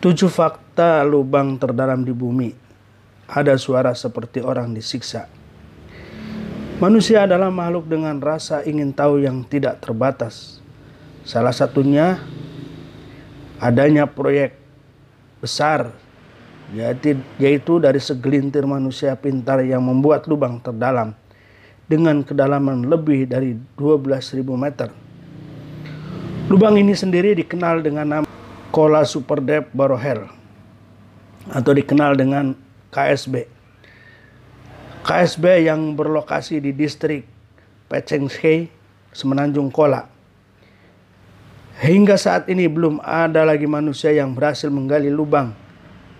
7 fakta lubang terdalam di bumi. Ada suara seperti orang disiksa. Manusia adalah makhluk dengan rasa ingin tahu yang tidak terbatas. Salah satunya adanya proyek besar, yaitu dari segelintir manusia pintar yang membuat lubang terdalam dengan kedalaman lebih dari 12.000 meter. Lubang ini sendiri dikenal dengan nama Kola Super Deep Borehole atau dikenal dengan KSB. KSB yang berlokasi di distrik Pecengshei, Semenanjung Kola. Hingga saat ini belum ada lagi manusia yang berhasil menggali lubang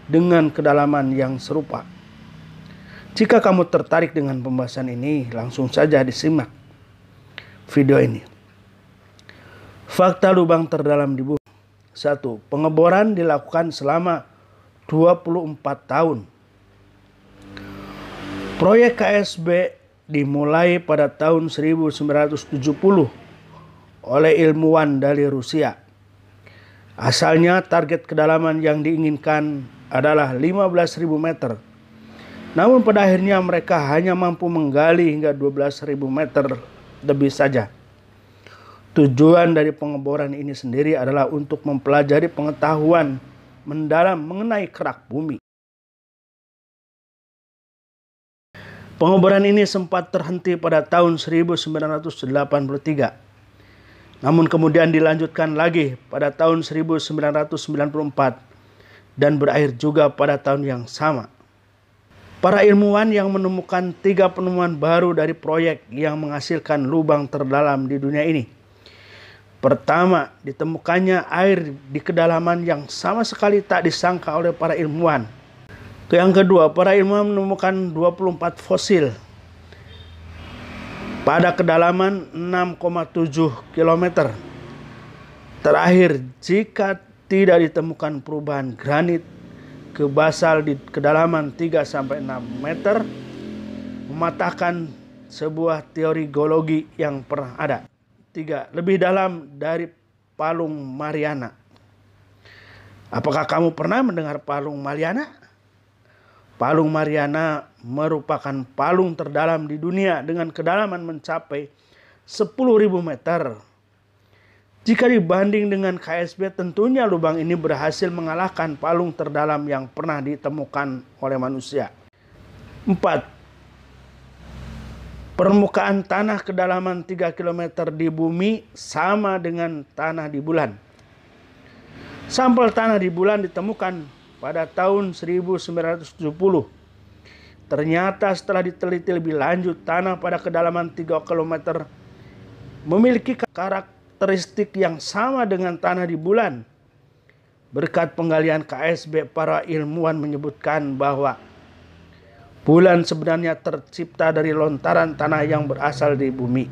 dengan kedalaman yang serupa. Jika kamu tertarik dengan pembahasan ini, langsung saja disimak video ini. Fakta lubang terdalam di bumi. 1. Pengeboran dilakukan selama 24 tahun. Proyek KSB dimulai pada tahun 1970 oleh ilmuwan dari Rusia. Asalnya target kedalaman yang diinginkan adalah 15.000 meter. Namun pada akhirnya mereka hanya mampu menggali hingga 12.000 meter lebih saja. Tujuan dari pengeboran ini sendiri adalah untuk mempelajari pengetahuan mendalam mengenai kerak bumi. Pengeboran ini sempat terhenti pada tahun 1983. Namun kemudian dilanjutkan lagi pada tahun 1994 dan berakhir juga pada tahun yang sama. Para ilmuwan yang menemukan 3 penemuan baru dari proyek yang menghasilkan lubang terdalam di dunia ini. Pertama, ditemukannya air di kedalaman yang sama sekali tak disangka oleh para ilmuwan. Yang kedua, para ilmuwan menemukan 24 fosil pada kedalaman 6,7 km. Terakhir, jika tidak ditemukan perubahan granit ke basal di kedalaman 3-6 meter, mematahkan sebuah teori geologi yang pernah ada. 3. Lebih dalam dari Palung Mariana. Apakah kamu pernah mendengar Palung Mariana? Palung Mariana merupakan palung terdalam di dunia dengan kedalaman mencapai 10.000 meter. Jika dibanding dengan KSB, tentunya lubang ini berhasil mengalahkan palung terdalam yang pernah ditemukan oleh manusia. 4. Permukaan tanah kedalaman 3 km di bumi sama dengan tanah di bulan. Sampel tanah di bulan ditemukan pada tahun 1970. Ternyata setelah diteliti lebih lanjut, tanah pada kedalaman 3 km memiliki karakteristik yang sama dengan tanah di bulan. Berkat penggalian KSB, para ilmuwan menyebutkan bahwa bulan sebenarnya tercipta dari lontaran tanah yang berasal dari bumi.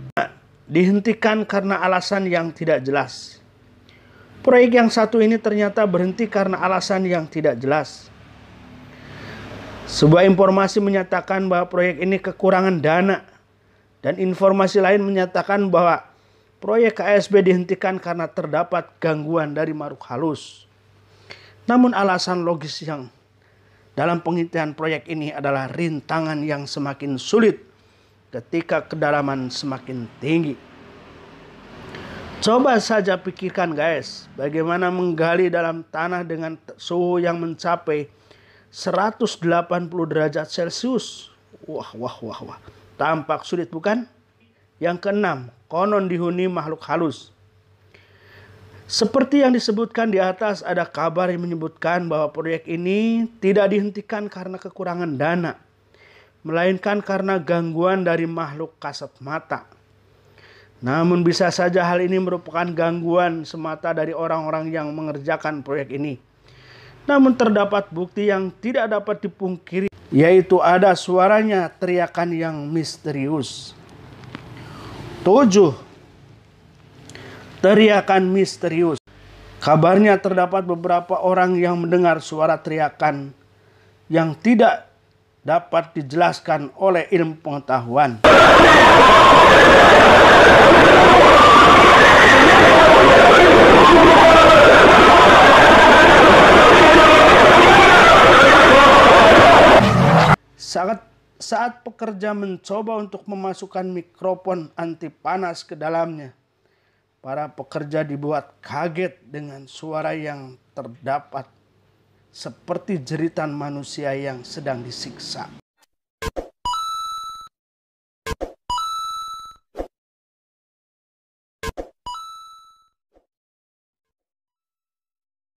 Dihentikan karena alasan yang tidak jelas. Proyek yang satu ini ternyata berhenti karena alasan yang tidak jelas. Sebuah informasi menyatakan bahwa proyek ini kekurangan dana. Dan informasi lain menyatakan bahwa proyek KSB dihentikan karena terdapat gangguan dari makhluk halus. Namun alasan logis yang dalam penghentian proyek ini adalah rintangan yang semakin sulit ketika kedalaman semakin tinggi. Coba saja pikirkan guys, bagaimana menggali dalam tanah dengan suhu yang mencapai 180 derajat Celcius. Wah. Tampak sulit bukan? Yang keenam, konon dihuni makhluk halus. Seperti yang disebutkan di atas, ada kabar yang menyebutkan bahwa proyek ini tidak dihentikan karena kekurangan dana, melainkan karena gangguan dari makhluk kasat mata. Namun bisa saja hal ini merupakan gangguan semata dari orang-orang yang mengerjakan proyek ini. Namun terdapat bukti yang tidak dapat dipungkiri, yaitu ada suaranya teriakan yang misterius. 7. Teriakan misterius. Kabarnya terdapat beberapa orang yang mendengar suara teriakan yang tidak dapat dijelaskan oleh ilmu pengetahuan. Saat pekerja mencoba untuk memasukkan mikrofon anti panas ke dalamnya, para pekerja dibuat kaget dengan suara yang terdapat seperti jeritan manusia yang sedang disiksa.